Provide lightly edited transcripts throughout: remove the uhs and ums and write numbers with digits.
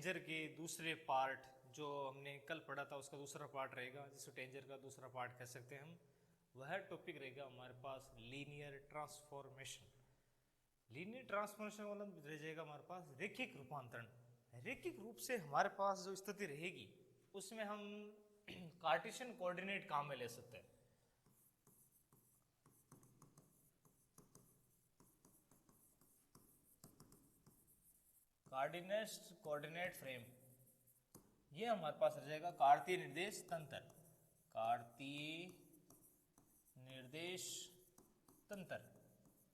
टेंजर के दूसरे पार्ट जो हमने कल पढ़ा था उसका दूसरा पार्ट रहेगा, जिसको टेंजर का दूसरा पार्ट कह सकते हैं हम। वह टॉपिक रहेगा हमारे पास लीनियर ट्रांसफॉर्मेशन। लीनियर ट्रांसफॉर्मेशन मतलब रह जाएगा हमारे पास रैखिक रूपांतरण। रैखिक रूप से हमारे पास जो स्थिति रहेगी उसमें हम कार्टेशियन कोऑर्डिनेट काम में ले सकते हैं। कोऑर्डिनेट फ्रेम, ये हमारे पास रह जाएगा कार्तीय निर्देश तंत्र। कार्तीय निर्देश तंत्र,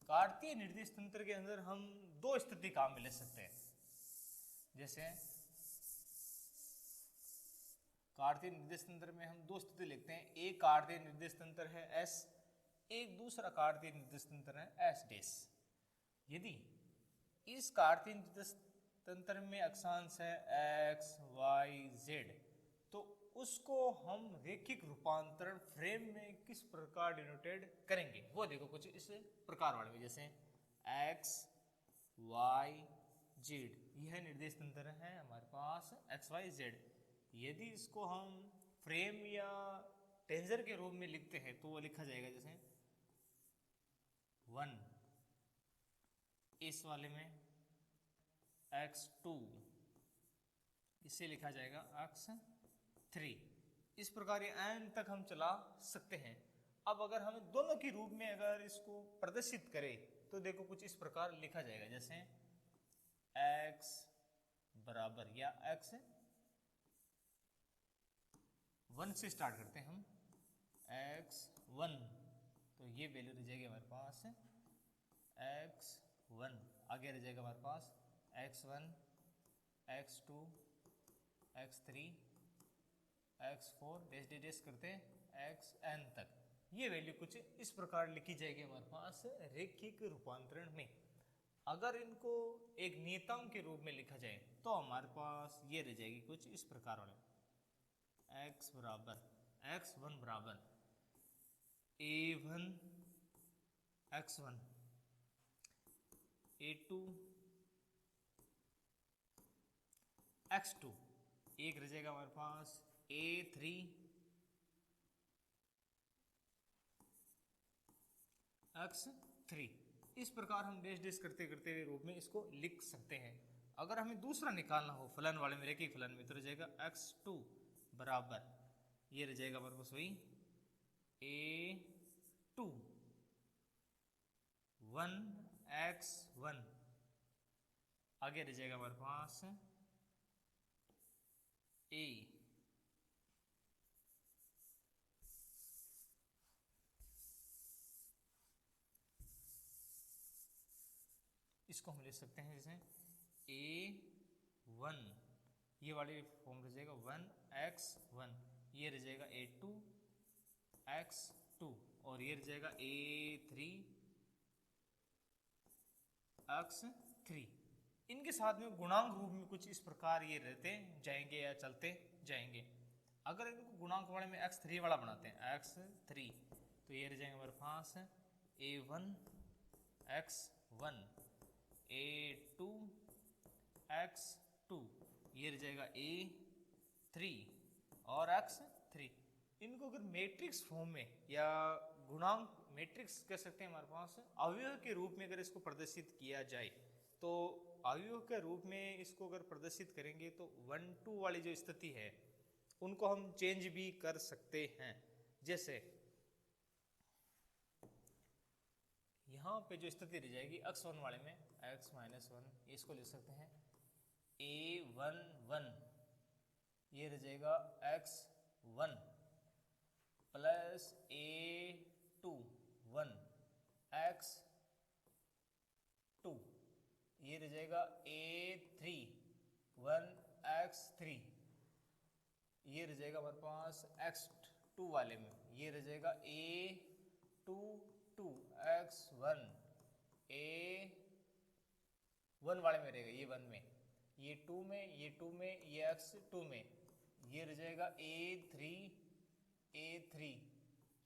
कार्तीय निर्देश तंत्र के अंदर हम दो स्थिति काम में ले सकते हैं। जैसे कार्तीय निर्देश तंत्र में हम दो स्थिति लिखते हैं, एक कार्तीय निर्देश तंत्र है S, एक दूसरा कार्तीय निर्देश तंत्र है S डैश। यदि इस कार्तीय निर्देश तंत्र में अक्षांश है x, y, z, तो उसको हम रैखिक रूपांतरण फ्रेम में किस प्रकार डिनोटेड करेंगे वो देखो कुछ इस प्रकार वाले में। जैसे x, y, z, यह निर्देश तंत्र है हमारे पास x, y, z। यदि इसको हम फ्रेम या टेंजर के रूप में लिखते हैं तो वो लिखा जाएगा जैसे 1, इस वाले में x2, इसे लिखा जाएगा x3। इस प्रकार ये n तक हम चला सकते हैं। अब अगर हम दोनों के रूप में अगर इसको प्रदर्शित करें तो देखो कुछ इस प्रकार लिखा जाएगा जैसे x बराबर, या x1 से स्टार्ट करते हैं हम, x1, तो ये वैल्यू रह जाएगी हमारे पास x1। आगे रह जाएगा हमारे पास x1, x2, x3, x4 dash dash dash करते xn तक। ये वैल्यू कुछ इस प्रकार लिखी जाएगी हमारे पास रैखिक रूपांतरण में। अगर इनको एक नियतांक के रूप में लिखा जाए तो हमारे पास ये रह जाएगी कुछ इस प्रकार वाले, x बराबर, x1 बराबर a1 x1, a2 x2, एक रह जाएगा हमारे पास a3 x3। इस प्रकार हम डैश डैश करते करते हुए रूप में इसको लिख सकते हैं। अगर हमें दूसरा निकालना हो फलन वाले में, रैखिक फलन में, तो रह जाएगा x2 बराबर, ये रह जाएगा हमारे पास वही a2 1x1। आगे रह जाएगा हमारे पास a, इसको हम लिख सकते हैं जैसे a1, ये वाली फॉर्म रह जाएगा 1x1, ये रह जाएगा a2 x2, और ये रह जाएगा a3 x3। इनके साथ में गुणांक रूप में कुछ इस प्रकार ये रहते जाएंगे या चलते जाएंगे। अगर इनको गुणांक वाले में x3 वाला बनाते हैं x3, तो ये रह जाएंगे हमारे पास a1 x1, a2 x2, ये रह जाएगा a3 और x3। इनको अगर मैट्रिक्स फॉर्म में या गुणांक मैट्रिक्स कह सकते हैं हमारे पास, अवयव के रूप में अगर इसको प्रदर्शित किया जाए तो अवयव के रूप में इसको अगर प्रदर्शित करेंगे तो 1, 2 वाली जो स्थिति है उनको हम चेंज भी कर सकते हैं। जैसे यहाँ पे जो स्थिति रह जाएगी x1 वाले में x-1, इसको लिख सकते हैं a11, ये रह जाएगा x1 प्लस a21 x2, ये रह जाएगा a3 1x3, ये रह जाएगा हमारे पास x2 वाले में, ये रह जाएगा a22 x1, a1 वाले में रहेगा, ये 1 में, ये 2 में, ये 2 में, ये x2 में, ये रह जाएगा a3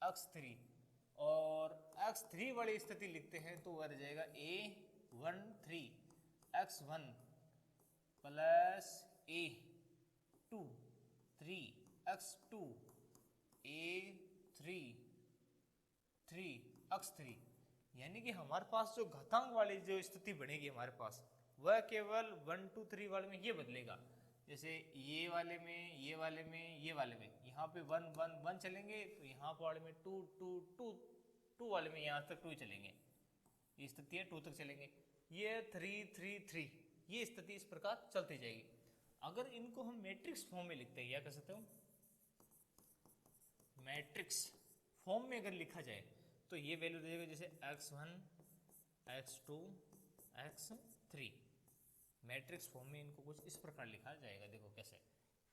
x3, और x3 वाली स्थिति लिखते हैं तो वह रह जाएगा a13 x1 plus A2 3x2 A3 3x3, यानी कि हमारे पास जो घातांक वाली जो स्थिति बनेगी हमारे पास वह केवल 1 2 3 वाले में ये बदलेगा। जैसे ये वाले में, ये वाले में, ये वाले में, यहाँ पे 1 1 1 चलेंगे, तो यहाँ वाले में 2 2 2 2 वाले में यहाँ तक 2 चलेंगे, ये स्थिति है 2 तक चलेंगे। ये 3 3 3, ये स्थिति इस प्रकार चलती जाएगी। अगर इनको हम मैट्रिक्स फॉर्म में लिखते हैं, या कह सकते हो मैट्रिक्स फॉर्म में अगर लिखा जाए तो ये वैल्यू देगा जैसे x1 x2 x3। Matrix form में इनको कुछ इस प्रकार लिखा जाएगा। देखो कैसे,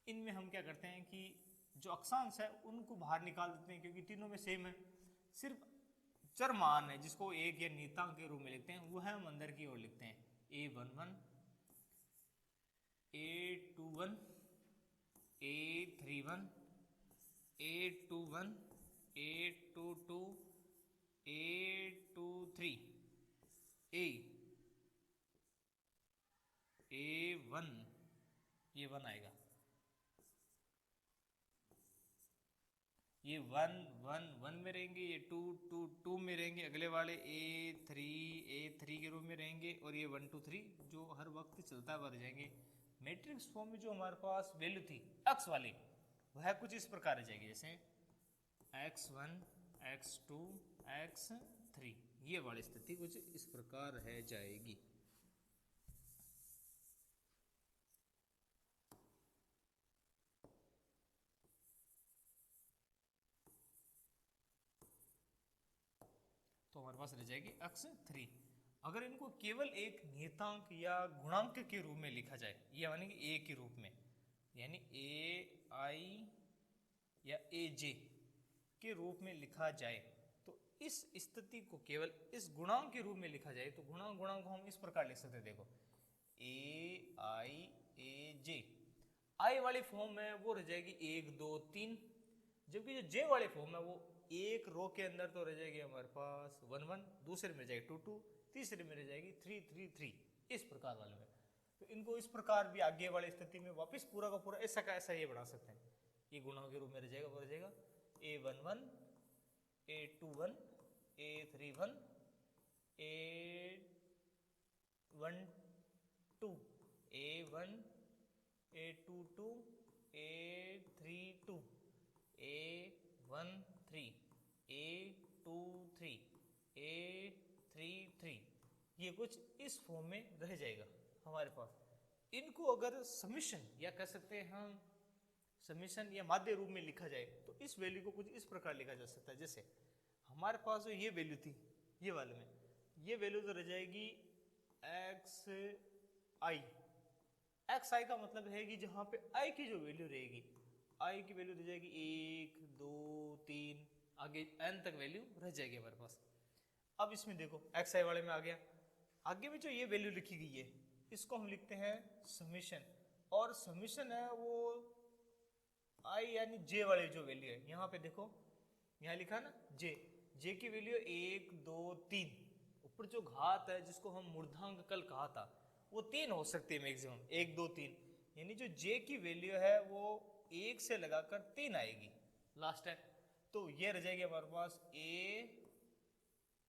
इनमें हम क्या करते हैं कि जो अक्षांश है उनको बाहर निकाल देते हैं, क्योंकि तीनों में सेम है, सिर्फ चर मान है जिसको एक या नियतांक के रूप में लिखते हैं वो है हम अंदर की ओर लिखते हैं। A11 A21 A31 A21 A22 A23 A1, ये 1 आएगा, ये 1 1 1 में रहेंगे, ये 2 2 2 में रहेंगे, अगले वाले A3 के रूप में रहेंगे, और ये 1 2 3 जो हर वक्त चलता हुआ रह जाएंगे। मैट्रिक्स फॉर्म में जो हमारे पास वैल्यू थी x वाली वह कुछ इस प्रकार रह जाएगी, जैसे x1 x2 x3, ये वाली स्थिति कुछ इस प्रकार रह जाएगी। तो हमारे पास रह जाएगी x3। अगर इनको केवल एक नियतांक या गुणांक के रूप में लिखा जाए, ये यानी कि a के रूप में, यानी ai या aj के रूप में लिखा जाए, तो इस स्थिति को केवल इस गुणांक के रूप में लिखा जाए तो गुणांक को हम इस प्रकार लिख सकते हैं। देखो ai aj, i वाली फॉर्म में वो रह जाएगी 1 2 3, जबकि जो j वाली फॉर्म है वो एक रो के अंदर तो रह जाएगी हमारे पास 1 1, दूसरे में रह जाएगी 2 2, तीसरे में रह जाएगी 3 3 3, इस प्रकार वाले में। तो इनको इस प्रकार भी आगे वाली स्थिति में वापस पूरा का पूरा ऐसा का ऐसा ये बना सकते हैं। ये गुणांक के रूप में रह जाएगा, वो रह जाएगा A11 A21 A31 A12 A1 A22 A32 A13 A23 A33, ये कुछ इस फॉर्म में रह जाएगा हमारे पास। इनको अगर समिशन या कह सकते हैं हम समिशन या माध्य रूप में लिखा जाए तो इस वैल्यू को कुछ इस प्रकार लिखा जा सकता है। जैसे हमारे पास जो ये वैल्यू थी, ये वाले में ये वैल्यू तो रह जाएगी xi का मतलब है कि जहाँ पे i की जो वैल्यू रहेगी, i की वैल्यू रह जाएगी 1 2 3, आगे n तक वैल्यू रह जाएगी हमारे पास। अब इसमें देखो xi वाले में आ गया, आगे में जो ये वैल्यू लिखी गई है इसको हम लिखते हैं समीशन, और समीशन है वो i यानी j वाली जो वैल्यू है, यहाँ पे देखो यहाँ लिखा ना j की वैल्यू 1 2 3, ऊपर जो घात है जिसको हम मूर्धांक कल कहा था वो 3 हो सकती है मैक्सिमम, 1 2 3, यानी जो j की वैल्यू है वो 1 से लगाकर 3 आएगी लास्ट टाइम। तो ये रह जाएगी हमारे पास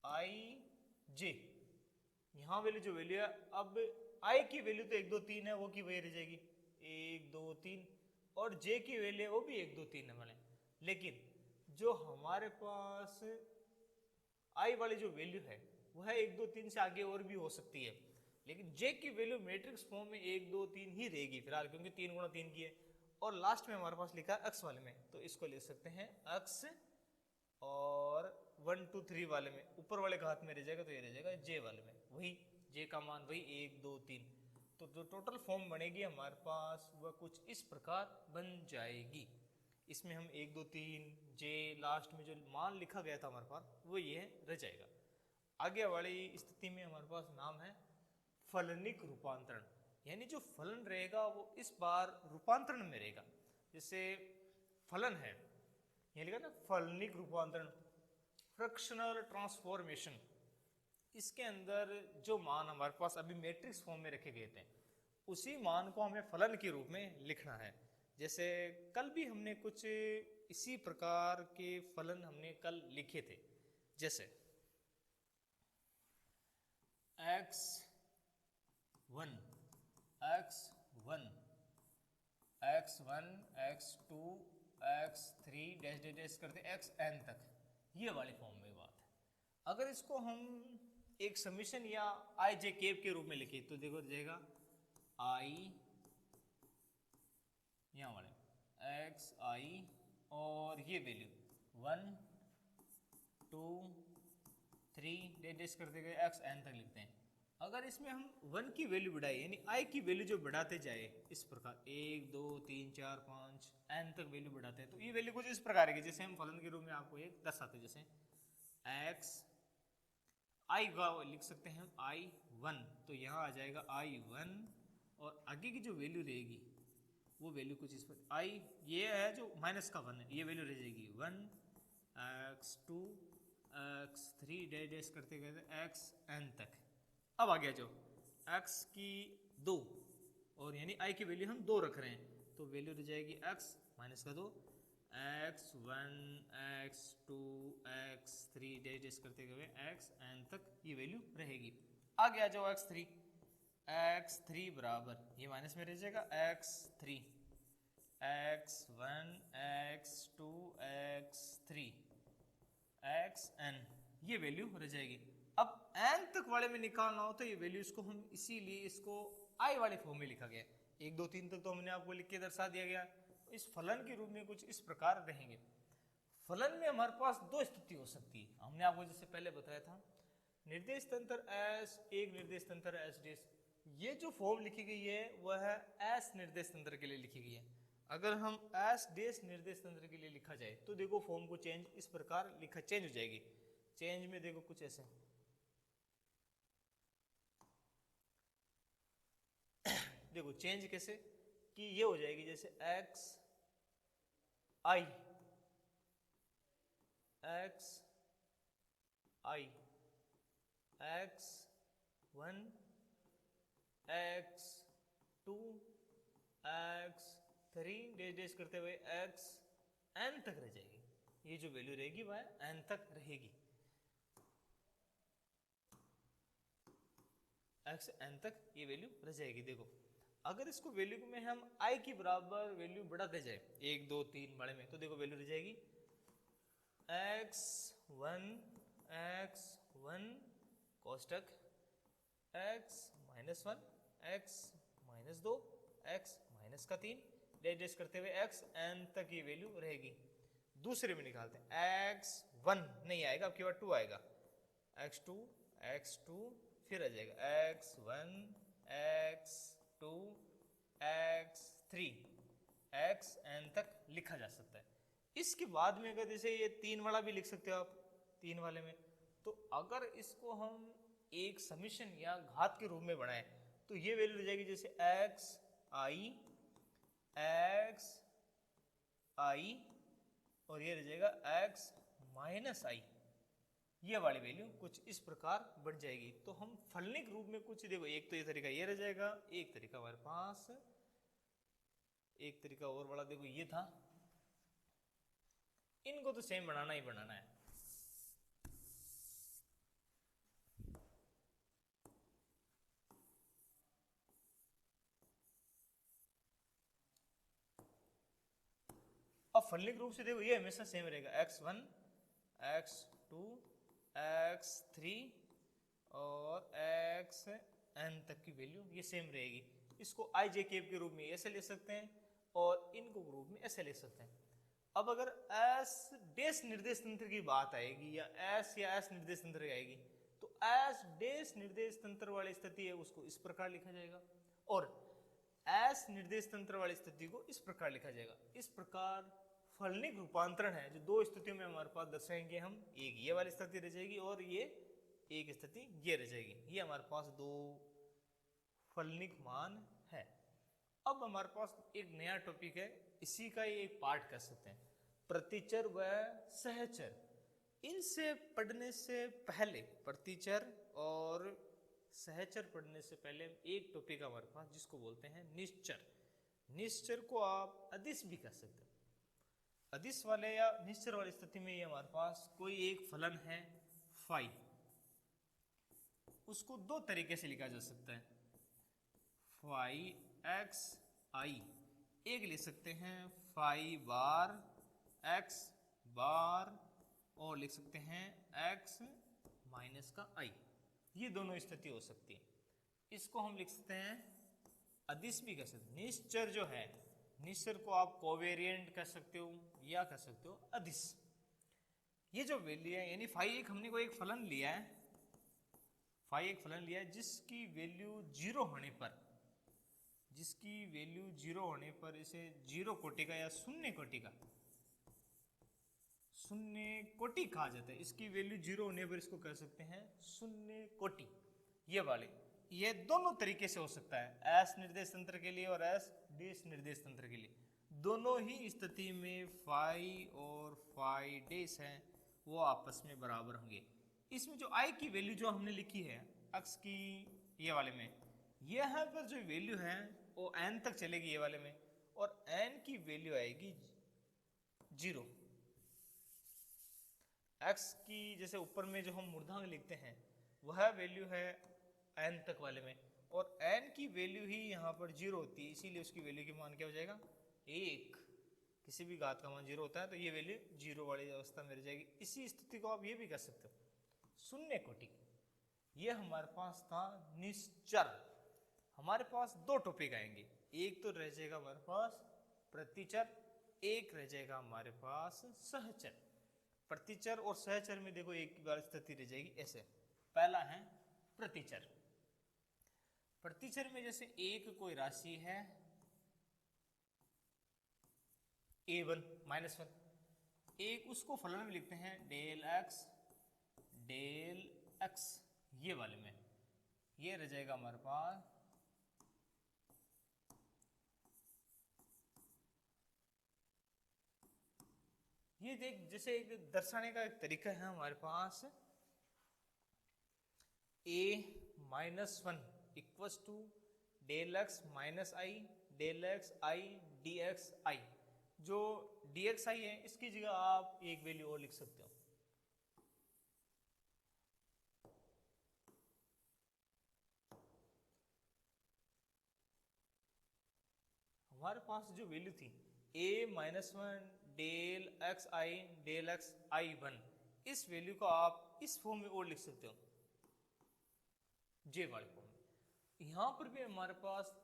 ai j, यहाँ वैल्यू जो वैल्यू है, अब i की वैल्यू तो 1 2 3 है, वो की वही रह जाएगी 1 2 3, और j की वैल्यू वो भी 1 2 3 है वाले। लेकिन जो हमारे पास i वाली जो वैल्यू है वो है 1 2 3 से आगे और भी हो सकती है, लेकिन j की वैल्यू मैट्रिक्स फॉर्म में 1 2 3 ही रहेगी फिलहाल, क्योंकि 3 गुणा 3 की है। और लास्ट में हमारे पास लिखा है x वाले में, तो इसको लिख सकते हैं x, और 1 2 3 वाले में ऊपर वाले घात में रह जाएगा तो ये रह जाएगा j वाले में, वही j का मान वही 1 2 3। तो जो टोटल फॉर्म बनेगी हमारे पास वह कुछ इस प्रकार बन जाएगी। इसमें हम 1 2 3 j लास्ट में जो मान लिखा गया था हमारे पास वो ये रह जाएगा। आगे वाली स्थिति में हमारे पास नाम है फलनिक रूपांतरण, यानी जो फलन रहेगा वो इस बार रूपांतरण में रहेगा। जैसे फलन है, ये लिखा ना फलनिक रूपांतरण, फ्रैक्शनल ट्रांसफॉर्मेशन, इसके अंदर जो मान हमारे पास अभी मैट्रिक्स फॉर्म में रखे गए थे उसी मान को हमें फलन के रूप में लिखना है। जैसे कल भी हमने कुछ इसी प्रकार के फलन हमने कल लिखे थे, जैसे x1 x1 x1 x2 x3 dash dash dash करते xn तक, ये वाली फॉर्म में बात है। अगर इसको हम एक समीशन या आई जे केप के रूप में लिखे तो देखो जाएगा आई यहाँ वाले एक्स आई और ये वैल्यू 1 2 3 डैश करते गए एक्स एन तक लिखते हैं। अगर इसमें हम 1 की वैल्यू बढ़ाए यानी आई की वैल्यू जो बढ़ाते जाए इस प्रकार 1 2 3 4 5 एन तक वैल्यू बढ़ाते हैं तो ये वैल्यू कुछ इस प्रकार है, जैसे हम फलन के रूप में आपको एक दर्शाते हैं, जैसे एक्स आई का लिख सकते हैं i1, तो यहाँ आ जाएगा i1 और आगे की जो वैल्यू रहेगी वो वैल्यू कुछ इस पर आई ये है जो माइनस का 1 है, ये वैल्यू रह जाएगी 1 x2 x3 डैश डैश करते गए xn तक। अब आ गया जो x की 2 और यानी i की वैल्यू हम 2 रख रहे हैं तो वैल्यू रह जाएगी x माइनस का 2 x1 x2 x3 dash dash करते गए xn तक ये वैल्यू रहेगी। आ गया जो x3 बराबर ये माइनस में रह जाएगा x3 x1 x2 x3 xn ये वैल्यू रह जाएगी। अब n तक वाले में निकालना हो तो ये वैल्यू इसको हम इसीलिए इसको i वाले फॉर्म में लिखा गया, 1 2 3 तक तो हमने आपको लिख के दर्शा दिया गया। इस फलन के रूप में कुछ इस प्रकार रहेंगे। फलन में हमारे पास दो स्थिति हो सकती है, हमने आपको जैसे पहले बताया था निर्देश तंत्र एस एक निर्देश तंत्र एस डेस, ये जो फॉर्म लिखी गई है वह है एस निर्देश तंत्र के लिए लिखी गई है। अगर हम एस डेस निर्देश तंत्र के लिए लिखा जाए तो देखो फॉर्म को चेंज इस प्रकार लिखा चेंज हो जाएगी। चेंज में देखो कुछ ऐसे देखो चेंज कैसे कि ये हो जाएगी जैसे एक्स आई एक्स आई x1 x2 x3 dash dash करते हुए xn तक रह जाएगी। ये जो वैल्यू रहेगी वह n तक रहेगी, xn तक ये वैल्यू रह जाएगी। देखो अगर इसको वैल्यू में हम i की बराबर वैल्यू बढ़ाते जाए 1 2 3 बड़े में तो देखो वैल्यू रह जाएगी x1 कोष्टक x minus 1 x minus 2 x minus का 3 डैश डैश करते हुए xn तक ये वैल्यू रहेगी। दूसरे में निकालते हैं x1 नहीं आएगा, अब केवल 2 आएगा, x2 फिर आ जाएगा x1 x2 x3 xn तक लिखा जा सकता है। इसके बाद में अगर जैसे ये 3 वाला भी लिख सकते हो आप, 3 वाले में तो अगर इसको हम एक समीशन या घात के रूप में बनाएं तो ये वैल्यू रह जाएगी जैसे x i और ये रह जाएगा x माइनस i, ये वाली वैल्यू कुछ इस प्रकार बढ़ जाएगी। तो हम फलनिक रूप में कुछ देखो, एक तो ये तरीका ये रह जाएगा, एक तरीका हमारे पास एक तरीका और वाला देखो ये था, इनको तो सेम बनाना ही बनाना है। अब फलनिक रूप से देखो ये हमेशा सेम रहेगा, x1 x2 x3 और xn तक की वैल्यू ये सेम रहेगी। इसको आई जे केप के रूप में ऐसे ले सकते हैं और इनको ग्रुप में ऐसे ले सकते हैं। अब अगर एस डेस निर्देश तंत्र की बात आएगी या एस निर्देश तंत्र आएगी तो एस डेस निर्देश तंत्र वाली स्थिति है उसको इस प्रकार लिखा जाएगा और एस निर्देश तंत्र वाली स्थिति को इस प्रकार लिखा जाएगा। इस प्रकार फलनिक रूपांतरण है जो दो स्थितियों में हमारे पास दर्शाएंगे हम, एक ये वाली स्थिति रह जाएगी और ये एक स्थिति ये रह जाएगी। ये हमारे पास दो फलनिक मान है। अब हमारे पास एक नया टॉपिक है, इसी का ये एक पार्ट कर सकते हैं, प्रतिचर व सहचर। इनसे पढ़ने से पहले प्रतिचर और सहचर पढ़ने से पहले एक टॉपिक हमारे पास जिसको बोलते हैं निश्चर। निश्चर को आप अदिश भी कह सकते हो। अदिश वाले या निश्चर वाली स्थिति में ये हमारे पास कोई एक फलन है फाई, उसको दो तरीके से लिखा जा सकता है, फाई एक्स आई। एक लिख सकते हैं फाई बार एक्स बार, और लिख सकते हैं एक्स माइनस का आई। ये दोनों स्थिति हो सकती है। इसको हम लिख सकते हैं अदिश भी कह सकते हैं। निश्चर जो है, निश्चर को आप कोवेरिएंट कह सकते हो या कह सकते हो अदिश। ये जो वैल्यू है यानी फाई एक, हमने को एक फलन लिया है, फाई एक फलन लिया है जिसकी वैल्यू जीरो होने पर, जिसकी वैल्यू जीरो होने पर इसे जीरो कोटि का या शून्य कोटि का, शून्य कोटि कहा जाता है। इसकी वैल्यू जीरो होने पर इसको कह सकते हैं शून्य कोटि। ये वाले, ये दोनों तरीके से हो सकता है, एस निर्देश तंत्र के लिए और एस डैश निर्देश तंत्र के लिए। दोनों ही स्थिति में फाई और फाई डैश है वो आपस में बराबर होंगे। इसमें जो आई की वैल्यू जो हमने लिखी है अक्स की ये वाले में, यहाँ पर जो वैल्यू है वो एन तक चलेगी ये वाले में, और एन की वैल्यू आएगी जीरो। एक्स की जैसे ऊपर में जो हम मूर्धांक लिखते हैं वह वैल्यू है एन तक वाले में, और एन की वैल्यू ही यहाँ पर जीरो होती है, इसीलिए उसकी वैल्यू की मान क्या हो जाएगा एक। किसी भी घात का मान जीरो होता है तो ये वैल्यू जीरो वाली अवस्था में रह जाएगी। इसी स्थिति को आप ये भी कर सकते हो शून्य कोटि। ये हमारे पास था निश्चर। हमारे पास दो टॉपिक आएंगे, एक तो रह जाएगा हमारे पास प्रतिचर, एक रह जाएगा हमारे पास सहचर। प्रतिचर और सहचर में देखो एक बार स्थिति रह जाएगी ऐसे। पहला है प्रतिचर। प्रतिचर में जैसे एक कोई राशि है a1 -1, एक उसको फलन में लिखते हैं डेल एक्स, ये वाले में ये रह जाएगा हमारे पास ये देख, जैसे एक दर्शाने का एक तरीका है हमारे पास a-1 equals to del X minus I del X I D X I. जो डी एक्स आई है इसकी जगह आप एक वैल्यू और लिख सकते हो, हमारे पास जो वैल्यू थी a-1 डेल एक्स आई 1, इस वैल्यू को आप इस फॉर्म में और लिख सकते हो जे वाले फॉर्म में। यहाँ पर भी हमारे पास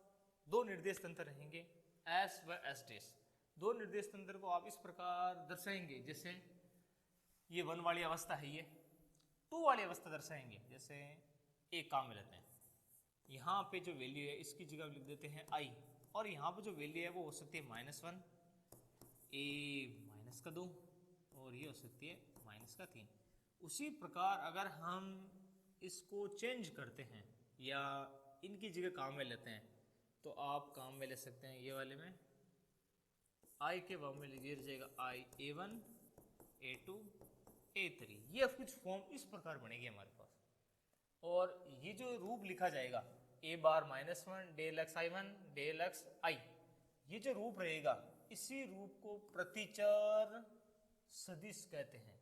दो निर्देश तंत्र रहेंगे एस व एस डैश। दो निर्देश तंत्र को आप इस प्रकार दर्शाएंगे, जैसे ये 1 वाली अवस्था है, ये 2 वाली अवस्था दर्शाएंगे। जैसे एक काम में लेते हैं, यहाँ पे जो वैल्यू है इसकी जगह लिख देते हैं आई, और यहाँ पे जो वैल्यू है वो हो सकती है -1 a-2, और ये हो सकती है -3। उसी प्रकार अगर हम इसको चेंज करते हैं या इनकी जगह काम में लेते हैं तो आप काम में ले सकते हैं ये वाले में आई के भाव में लीजिए, रह जाएगा आई a1 a2 a3। ये कुछ फॉर्म इस प्रकार बनेगी हमारे पास, और ये जो रूप लिखा जाएगा a-1 डेल एक्स आई 1 डेल एक्स आई, ये जो रूप रहेगा इसी रूप को प्रतिचर सदिश कहते हैं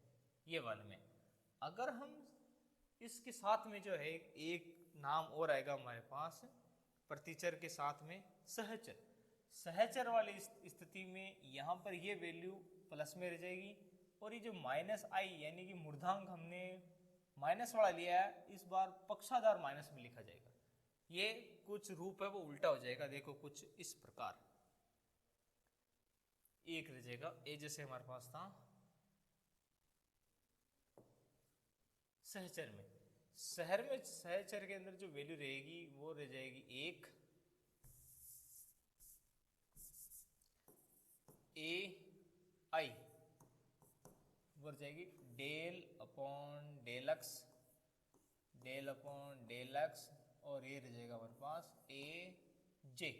ये वाले में। अगर हम इसके साथ में जो है एक नाम और आएगा हमारे पास प्रतिचर के साथ में सहचर। सहचर वाली स्थिति में यहाँ पर ये वैल्यू प्लस में रह जाएगी, और ये जो माइनस आई यानी कि मूर्धांक हमने माइनस वाला लिया है इस बार पक्षाधार माइनस में लिखा जाएगा। ये कुछ रूप है वो उल्टा हो जाएगा, देखो कुछ इस प्रकार एक रह जाएगा ए, जैसे हमारे पास था सहचर में। सहचर के अंदर जो वैल्यू रहेगी वो रह जाएगी एक ए आई, वो रह जाएगी डेल अपॉन डेल एक्स और ये रह जाएगा हमारे पास ए जे।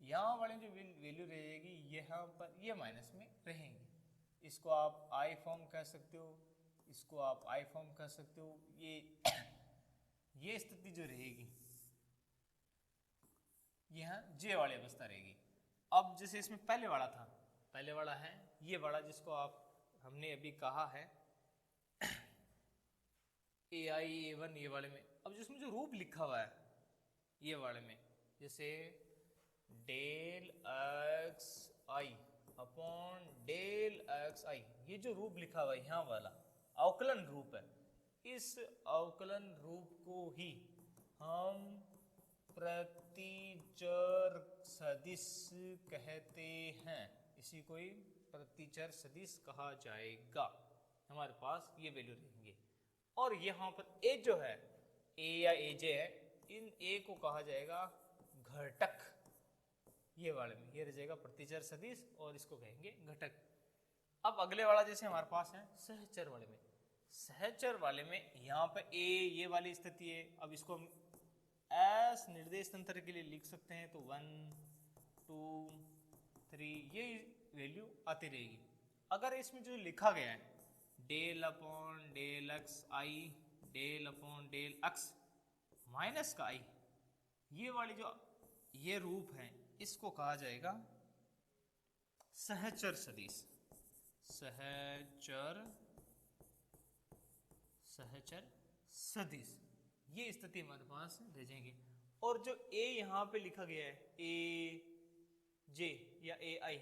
यहाँ वाले जो वैल्यू रहेगी यहाँ पर ये माइनस में रहेंगे। इसको आप आई फॉर्म कह सकते हो, इसको आप आई फॉर्म कह सकते हो। ये ये स्थिति जो रहेगी यहाँ जे वाली अवस्था रहेगी। अब जैसे इसमें पहले वाला था, पहले वाला है ये वाला जिसको आप हमने अभी कहा है AI A1 ये वाले में। अब जिसमें जो रूप लिखा हुआ है ये वाले में, जैसे डेल एक्स आई अपॉन डेल एक्स आई, ये जो रूप लिखा हुआ है यहाँ वाला अवकलन रूप है, इस अवकलन रूप को ही हम प्रतिचर सदिश कहते हैं। इसी को ही प्रतिचर सदिश कहा जाएगा। हमारे पास ये वैल्यू रहेंगे और यहाँ पर ए जो है ए या ए जे है, इन ए को कहा जाएगा घटक। ये वाले में ये रह जाएगा प्रतिचर सदिश और इसको कहेंगे घटक। अब अगले वाला जैसे हमारे पास है सहचर वाले में, सहचर वाले में यहाँ पे ए ये वाली स्थिति है। अब इसको हम एस निर्देश तंत्र के लिए लिख सकते हैं, तो 1 2 3 ये वैल्यू आती रहेगी। अगर इसमें जो लिखा गया है del upon del X I del upon del X minus का आई, ये वाली जो ये रूप है इसको कहा जाएगा सहचर सदिश। सहचर सदिश ये स्थिति हमारे पास रह जाएंगे। और जो ए यहाँ पे लिखा गया है ए जे या ए आई,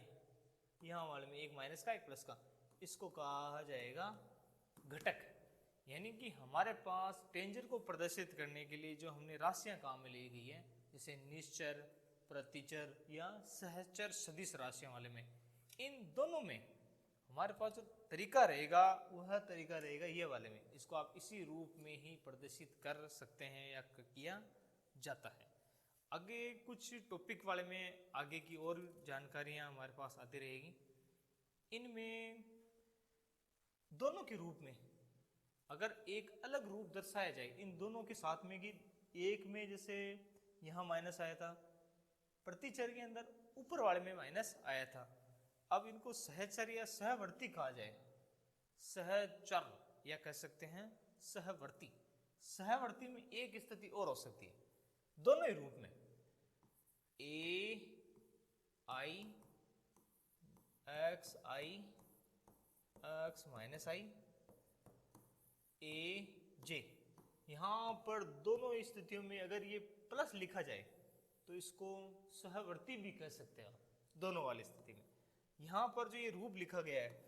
यहाँ वाले में एक माइनस का एक प्लस का, इसको कहा जाएगा घटक। यानी कि हमारे पास टेंजर को प्रदर्शित करने के लिए जो हमने राशियां काम में ली गई है, जैसे निश्चर, प्रतिचर या सहचर सदिश राशियों वाले में, इन दोनों में हमारे पास जो तरीका रहेगा वह तरीका रहेगा ये वाले में। इसको आप इसी रूप में ही प्रदर्शित कर सकते हैं या किया जाता है। आगे कुछ टॉपिक वाले में आगे की और जानकारियां हमारे पास आती रहेगी। इनमें दोनों के रूप में अगर एक अलग रूप दर्शाया जाए इन दोनों के साथ में, कि एक में जैसे यहाँ माइनस आया था, प्रतिचर के अंदर ऊपर वाले में माइनस आया था, अब इनको सहचर या सहवर्ती कहा जाए। सहचर या कह सकते हैं सहवर्ती। सहवर्ती में एक स्थिति और हो सकती है दोनों ही रूप में, ए आई एक्स आई एक्स माइनस आई ए जे। यहाँ पर दोनों स्थितियों में अगर ये प्लस लिखा जाए तो इसको सहवर्ती भी कह सकते हैं दोनों वाली स्थिति में। यहाँ पर जो ये रूप लिखा गया है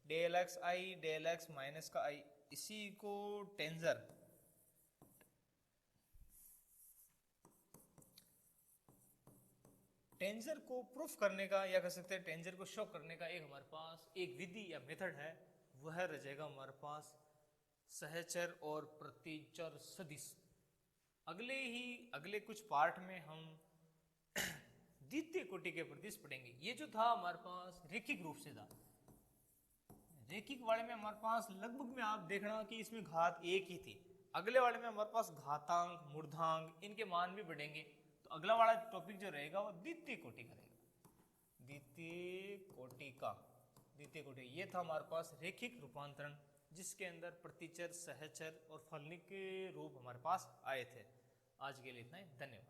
del X I del X minus का आई, इसी को टेंजर टेंजर को प्रूफ करने का या कह सकते हैं टेंजर को शो करने का एक हमारे पास एक विधि या मेथड है, वह रह जाएगा हमारे पास सहचर और प्रतिचर सदिश। अगले कुछ पार्ट में हम द्वितीय कोटि के प्रतिश पढ़ेंगे। ये जो था हमारे पास रेखिक रूप से था, रेखिक वाले में हमारे पास लगभग में आप देखना कि इसमें घात एक ही थी। अगले वाले में हमारे पास घातांक, मूर्धांक, इनके मान भी बढ़ेंगे। तो अगला वाला टॉपिक जो रहेगा वो द्वितीय कोटि का रहेगा। द्वितीय कोटि ये था हमारे पास रेखिक रूपांतरण, जिसके अंदर प्रतिचर, सहचर और फलनिक के रूप हमारे पास आए थे। आज के लिए इतना ही, धन्यवाद।